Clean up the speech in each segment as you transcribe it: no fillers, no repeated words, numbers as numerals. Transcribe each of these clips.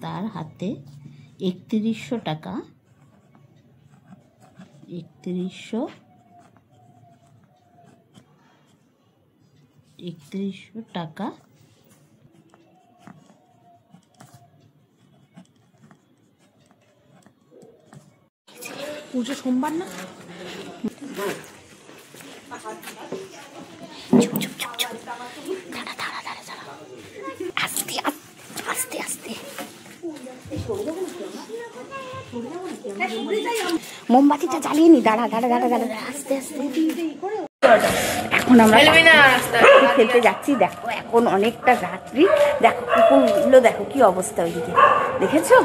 তার হাতে ৩১০০ টাকা, ৩১০০ টাকা পুজো সোমবার না? আস্তে আস্তে আস্তে মোমবাতিটা জ্বালিয়ে নি। দাঁড়া দাঁড়া দাঁড়া দাঁড়া আস্তে আস্তে। এখন আমরা খেলতে যাচ্ছি। দেখো এখন অনেকটা রাত্রি। দেখো কুকুরগুলো দেখো কি অবস্থা ওইদিকে, দেখেছো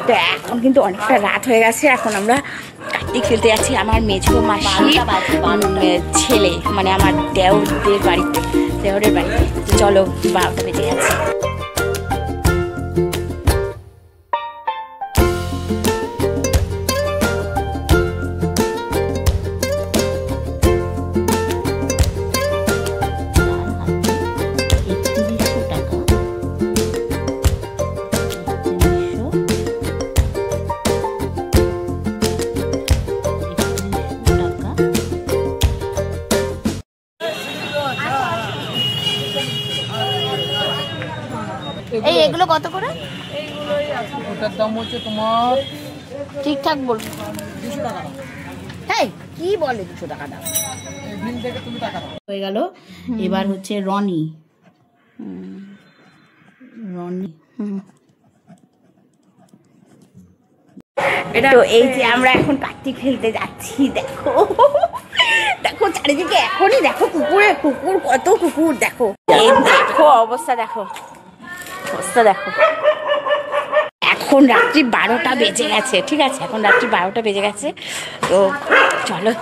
তো? এখন কিন্তু অনেকটা রাত হয়ে গেছে। এখন আমরা কার্তিক খেলতে যাচ্ছি আমার মেঝো মাসি ছেলে, মানে আমার দেওরের বাড়িতে। তো চলো 12টা বেজে গেছে। এই এগুলো কত করে? ওটার দাম হচ্ছে তোমার ঠিকঠাক বলবো 200 টাকা। তাই কি বলে 200 টাকা দাম? এই বিল থেকে তুমি টাকা দাও। হয়ে গেল। এবার হচ্ছে রনি। এটা তো এই যে আমরা এখন কার্তিক খেলতে যাচ্ছি। দেখো দেখো চারিদিকে এখনই দেখো কুকুর কত কুকুর। দেখো এই দেখো অবস্থা, দেখো অবস্থা দেখো। এখন রাত্রি 12টা বেজে গেছে, ঠিক আছে? এখন রাত্রি 12টা বেজে গেছে। তো চলো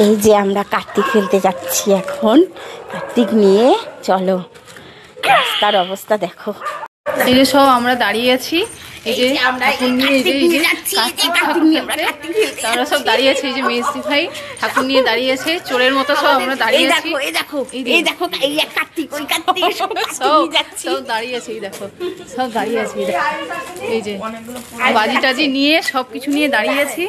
এই যে আমরা কার্তিক খেলতে যাচ্ছি এখন। কার্তিক নিয়ে চলো। রাস্তার অবস্থা দেখো। এই যে সব আমরা দাঁড়িয়ে আছি, এই যে ঠাকুর নিয়ে, এই যে আমরা সব দাঁড়িয়ে আছি। এই যে মিস্ত্রি ভাই ঠাকুর নিয়ে দাঁড়িয়ে আছে, চোরের মতো সব আমরা দাঁড়িয়ে আছি। এই দেখো এই দেখো এই এক কার্তিক, ওই কার্তিক সব দাঁড়িয়ে আছে। এই দেখো সব দাঁড়িয়ে আছি। এই যে বাজি টাজি নিয়ে সব কিছু নিয়ে দাঁড়িয়ে আছি,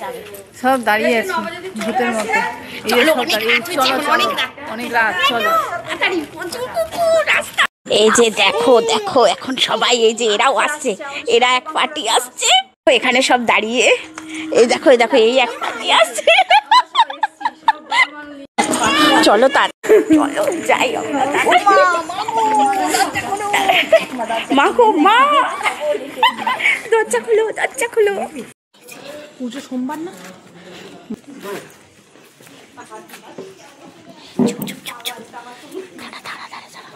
সব দাঁড়িয়ে আছি ভূতের মতো। এই যে সব দাঁড়িয়ে, চলো চলো অনেক রাত, চলো। এই যে দেখো দেখো এখন সবাই, এই যে এরাও আসছে, এরা এক পার্টি আসছে এখানে সব দাঁড়িয়ে। এই দেখো এই দেখো এই এক পার্টি আসছে। চলো তার চলো যাই মা গো মা, দরজা খুলো দরজা খুলো। পুজো সোমবার না? চুপ চুপ চুপ চুপ, দাঁড়া দাঁড়া দাঁড়া দাঁড়া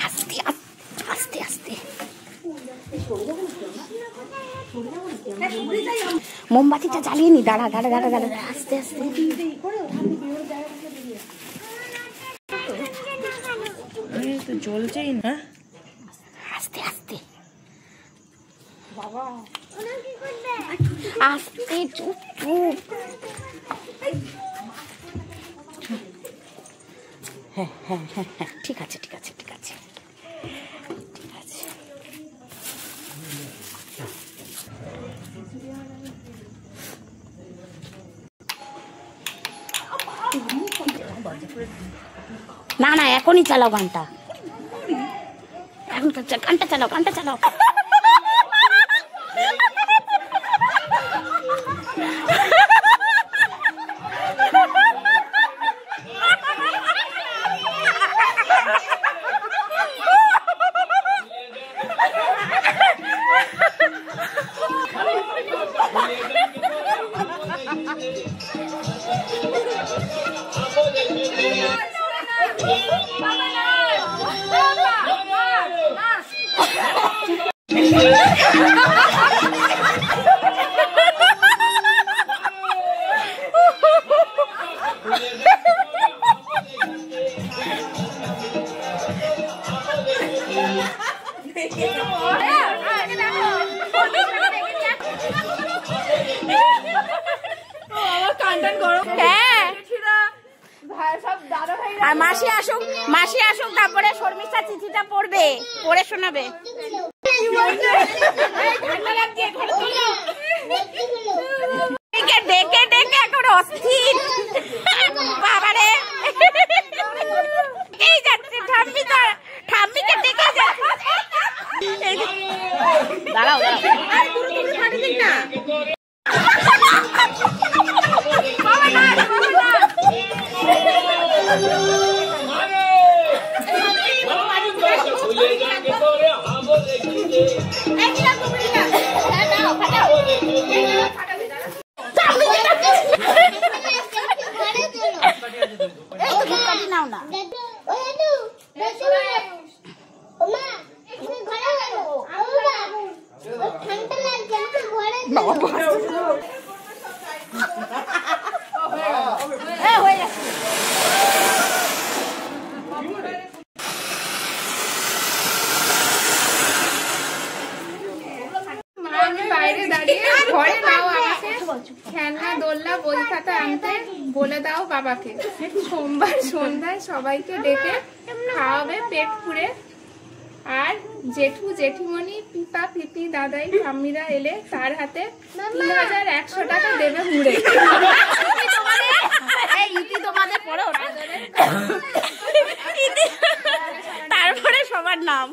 আস্তে আস্তে আস্তে। মোমবাতিটা জ্বালিয়ে নি। দাঁড়া দাঁড়া দাঁড়া দাঁড়া আস্তে আস্তে। তো জ্বলছেই না, আস্তে আস্তে বাবা, আস্তে চুপ চুপ। হ্যাঁ হ্যাঁ হ্যাঁ হ্যাঁ ঠিক আছে ঠিক আছে ঠিক আছে ঠিক আছে। না না এখনই চালাও গানটা, এখন গানটা চালাও গানটা চালাও। আর মাসি আসুক তারপরে শর্মিষ্ঠা চিঠিটা পড়বে, পড়ে শোনাবে। ডেকে ডেকে এখন অস্থির বাবারে এই যাচ্ছে ঠাম্মিকে ডেকে যাচ্ছে দাঁড়াও না বাইরে দাঁড়িয়ে ঘরে নাও আমাকে খেলনা দোলনা বই খাতা আনতে বলে দাও বাবাকে। সোমবার সন্ধ্যায় সবাইকে ডেকে খাওয়াবে পেট পুড়ে। আর জেঠু জেঠিমণি পিপা পিপি দাদাই ঠাম্মিরা এলে তার হাতে 3100 টাকা দেবে মুড়ে। তারপরে সবার নাম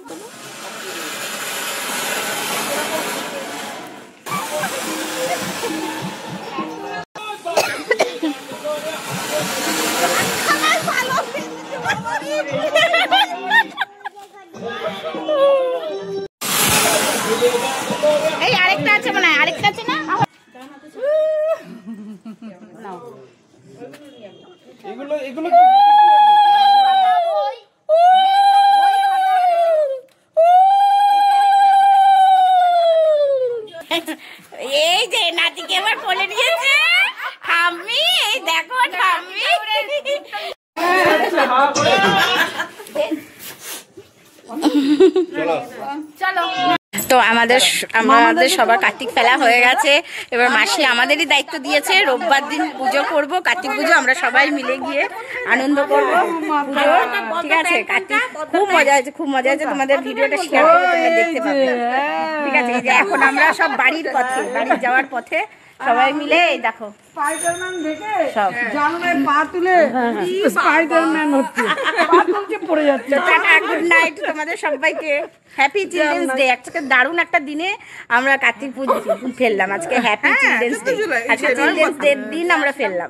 এই আরেকটা আছে মনে হয়, আরেকটা আছে না? এগুলো এই যে নাতিকে আবার কোলে নিয়েছে ঠাম্মি, এই দেখো ঠাম্মি। তো আমাদের সবার কার্তিক ফেলা হয়ে গেছে। এবার মাসি আমাদেরই দায়িত্ব দিয়েছে, রোববার দিন পুজো করব, কার্তিক পুজো আমরা সবাই মিলে গিয়ে আনন্দ করব পুজো। ঠিক আছে, কার্তিক খুব মজা হয়েছে, খুব মজা হয়েছে। তোমাদের ভিডিওটা শেয়ার করবো, তোমরা দেখতে পাবে। ঠিক আছে, এই যে এখন আমরা সব বাড়ির পথে, বাড়ি যাওয়ার পথে সবাই মিলে এই দেখো স্পাইডারম্যান দেখে সব জানলায় পা তুলে স্পাইডারম্যান হচ্ছে, পা তুলছে পড়ে যাচ্ছে। টাটা, গুড নাইট তোমাদের সবাইকে। Happy children's day. আজকে দারুণ একটা দিনে আমরা কার্তিক পুজো ফেললাম। আজকে হ্যাপি চিলড্রেন্স ডে, আজকে চিলড্রেন্স ডে দিন আমরা ফেললাম।